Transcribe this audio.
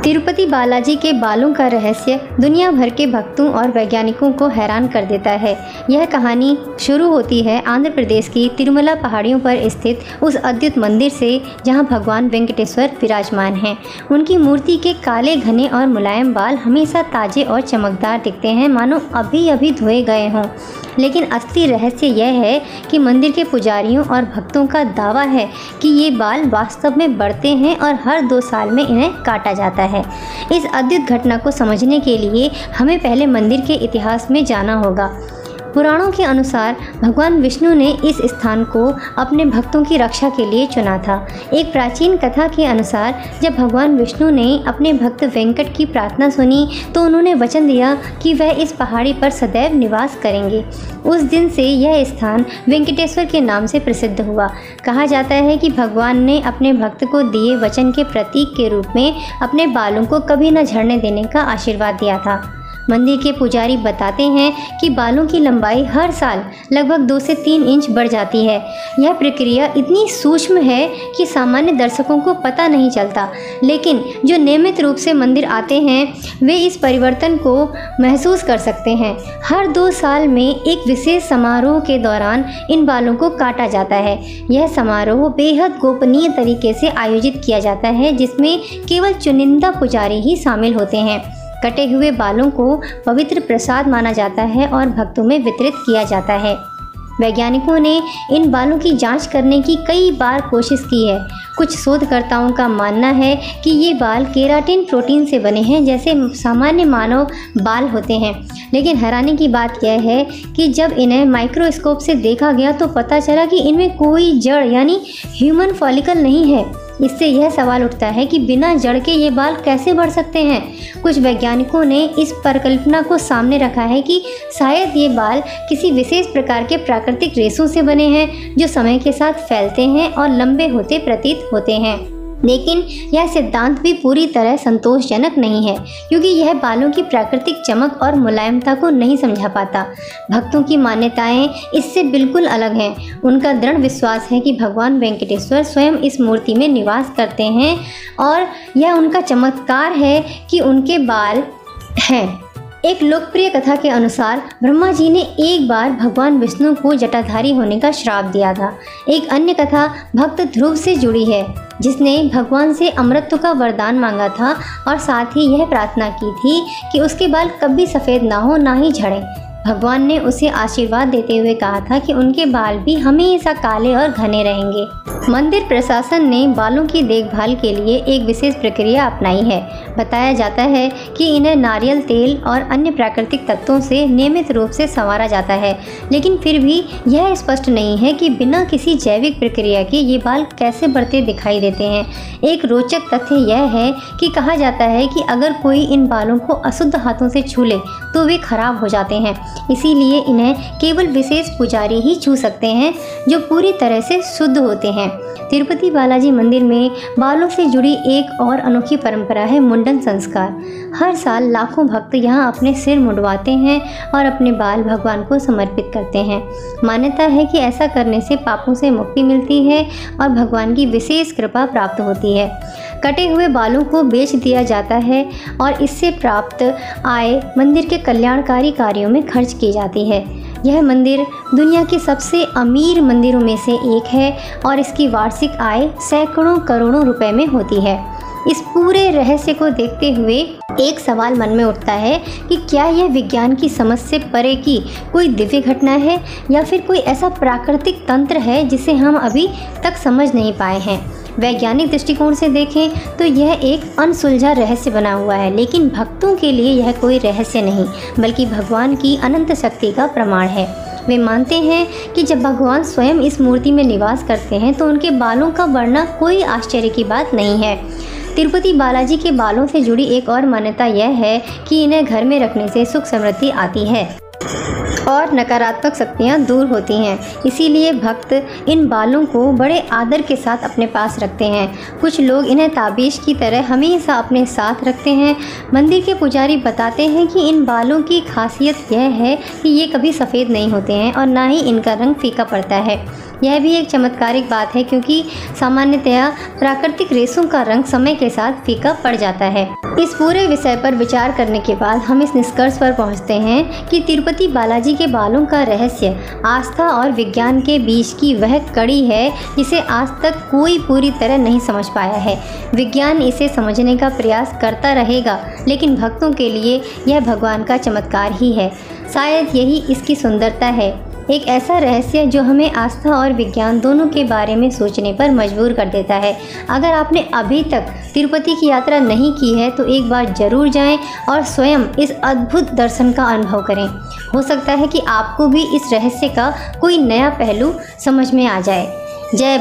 तिरुपति बालाजी के बालों का रहस्य दुनिया भर के भक्तों और वैज्ञानिकों को हैरान कर देता है। यह कहानी शुरू होती है आंध्र प्रदेश की तिरुमला पहाड़ियों पर स्थित उस अद्भुत मंदिर से जहां भगवान वेंकटेश्वर विराजमान हैं। उनकी मूर्ति के काले घने और मुलायम बाल हमेशा ताजे और चमकदार दिखते हैं, मानो अभी अभी धोए गए हों। लेकिन असली रहस्य यह है कि मंदिर के पुजारियों और भक्तों का दावा है कि ये बाल वास्तव में बढ़ते हैं और हर 2 साल में इन्हें काटा जाता है। इस अद्भुत घटना को समझने के लिए हमें पहले मंदिर के इतिहास में जाना होगा। पुराणों के अनुसार भगवान विष्णु ने इस स्थान को अपने भक्तों की रक्षा के लिए चुना था। एक प्राचीन कथा के अनुसार जब भगवान विष्णु ने अपने भक्त वेंकट की प्रार्थना सुनी तो उन्होंने वचन दिया कि वह इस पहाड़ी पर सदैव निवास करेंगे। उस दिन से यह स्थान वेंकटेश्वर के नाम से प्रसिद्ध हुआ। कहा जाता है कि भगवान ने अपने भक्त को दिए वचन के प्रतीक के रूप में अपने बालों को कभी न झड़ने देने का आशीर्वाद दिया था। मंदिर के पुजारी बताते हैं कि बालों की लंबाई हर साल लगभग 2 से 3 इंच बढ़ जाती है। यह प्रक्रिया इतनी सूक्ष्म है कि सामान्य दर्शकों को पता नहीं चलता, लेकिन जो नियमित रूप से मंदिर आते हैं वे इस परिवर्तन को महसूस कर सकते हैं। हर 2 साल में एक विशेष समारोह के दौरान इन बालों को काटा जाता है। यह समारोह बेहद गोपनीय तरीके से आयोजित किया जाता है, जिसमें केवल चुनिंदा पुजारी ही शामिल होते हैं। कटे हुए बालों को पवित्र प्रसाद माना जाता है और भक्तों में वितरित किया जाता है। वैज्ञानिकों ने इन बालों की जांच करने की कई बार कोशिश की है। कुछ शोधकर्ताओं का मानना है कि ये बाल केराटिन प्रोटीन से बने हैं, जैसे सामान्य मानव बाल होते हैं। लेकिन हैरानी की बात यह है कि जब इन्हें माइक्रोस्कोप से देखा गया तो पता चला कि इनमें कोई जड़ यानी ह्यूमन फॉलिकल नहीं है। इससे यह सवाल उठता है कि बिना जड़ के ये बाल कैसे बढ़ सकते हैं। कुछ वैज्ञानिकों ने इस परिकल्पना को सामने रखा है कि शायद ये बाल किसी विशेष प्रकार के प्राकृतिक रेशों से बने हैं जो समय के साथ फैलते हैं और लंबे होते प्रतीत होते हैं। लेकिन यह सिद्धांत भी पूरी तरह संतोषजनक नहीं है, क्योंकि यह बालों की प्राकृतिक चमक और मुलायमता को नहीं समझा पाता। भक्तों की मान्यताएं इससे बिल्कुल अलग हैं। उनका दृढ़ विश्वास है कि भगवान वेंकटेश्वर स्वयं इस मूर्ति में निवास करते हैं और यह उनका चमत्कार है कि उनके बाल हैं। एक लोकप्रिय कथा के अनुसार ब्रह्मा जी ने एक बार भगवान विष्णु को जटाधारी होने का श्राप दिया था। एक अन्य कथा भक्त ध्रुव से जुड़ी है, जिसने भगवान से अमृत का वरदान मांगा था और साथ ही यह प्रार्थना की थी कि उसके बाल कभी सफ़ेद ना हो, ना ही झड़े। भगवान ने उसे आशीर्वाद देते हुए कहा था कि उनके बाल भी हमेशा काले और घने रहेंगे। मंदिर प्रशासन ने बालों की देखभाल के लिए एक विशेष प्रक्रिया अपनाई है। बताया जाता है कि इन्हें नारियल तेल और अन्य प्राकृतिक तत्वों से नियमित रूप से संवारा जाता है, लेकिन फिर भी यह स्पष्ट नहीं है कि बिना किसी जैविक प्रक्रिया के ये बाल कैसे बढ़ते दिखाई देते हैं। एक रोचक तथ्य यह है कि कहा जाता है कि अगर कोई इन बालों को अशुद्ध हाथों से छू ले तो वे खराब हो जाते हैं, इसीलिए इन्हें केवल विशेष पुजारी ही छू सकते हैं जो पूरी तरह से शुद्ध होते हैं। तिरुपति बालाजी मंदिर में बालों से जुड़ी एक और अनोखी परंपरा है मुंडन संस्कार। हर साल लाखों भक्त यहाँ अपने सिर मुंडवाते हैं और अपने बाल भगवान को समर्पित करते हैं। मान्यता है कि ऐसा करने से पापों से मुक्ति मिलती है और भगवान की विशेष कृपा प्राप्त होती है। कटे हुए बालों को बेच दिया जाता है और इससे प्राप्त आय मंदिर के कल्याणकारी कार्यों में खर्च की जाती है। यह मंदिर दुनिया के सबसे अमीर मंदिरों में से एक है और इसकी वार्षिक आय सैकड़ों करोड़ों रुपए में होती है। इस पूरे रहस्य को देखते हुए एक सवाल मन में उठता है कि क्या यह विज्ञान की समझ से परे की कोई दिव्य घटना है या फिर कोई ऐसा प्राकृतिक तंत्र है जिसे हम अभी तक समझ नहीं पाए हैं। वैज्ञानिक दृष्टिकोण से देखें तो यह एक अनसुलझा रहस्य बना हुआ है, लेकिन भक्तों के लिए यह कोई रहस्य नहीं बल्कि भगवान की अनंत शक्ति का प्रमाण है। वे मानते हैं कि जब भगवान स्वयं इस मूर्ति में निवास करते हैं तो उनके बालों का बढ़ना कोई आश्चर्य की बात नहीं है। तिरुपति बालाजी के बालों से जुड़ी एक और मान्यता यह है कि इन्हें घर में रखने से सुख समृद्धि आती है और नकारात्मक शक्तियाँ दूर होती हैं। इसीलिए भक्त इन बालों को बड़े आदर के साथ अपने पास रखते हैं। कुछ लोग इन्हें ताबीज़ की तरह हमेशा अपने साथ रखते हैं। मंदिर के पुजारी बताते हैं कि इन बालों की खासियत यह है कि ये कभी सफ़ेद नहीं होते हैं और ना ही इनका रंग फीका पड़ता है। यह भी एक चमत्कारिक बात है क्योंकि सामान्यतया प्राकृतिक रेशों का रंग समय के साथ फीका पड़ जाता है। इस पूरे विषय पर विचार करने के बाद हम इस निष्कर्ष पर पहुंचते हैं कि तिरुपति बालाजी के बालों का रहस्य आस्था और विज्ञान के बीच की वह कड़ी है जिसे आज तक कोई पूरी तरह नहीं समझ पाया है। विज्ञान इसे समझने का प्रयास करता रहेगा, लेकिन भक्तों के लिए यह भगवान का चमत्कार ही है। शायद यही इसकी सुंदरता है, एक ऐसा रहस्य जो हमें आस्था और विज्ञान दोनों के बारे में सोचने पर मजबूर कर देता है। अगर आपने अभी तक तिरुपति की यात्रा नहीं की है तो एक बार जरूर जाएं और स्वयं इस अद्भुत दर्शन का अनुभव करें। हो सकता है कि आपको भी इस रहस्य का कोई नया पहलू समझ में आ जाए। जय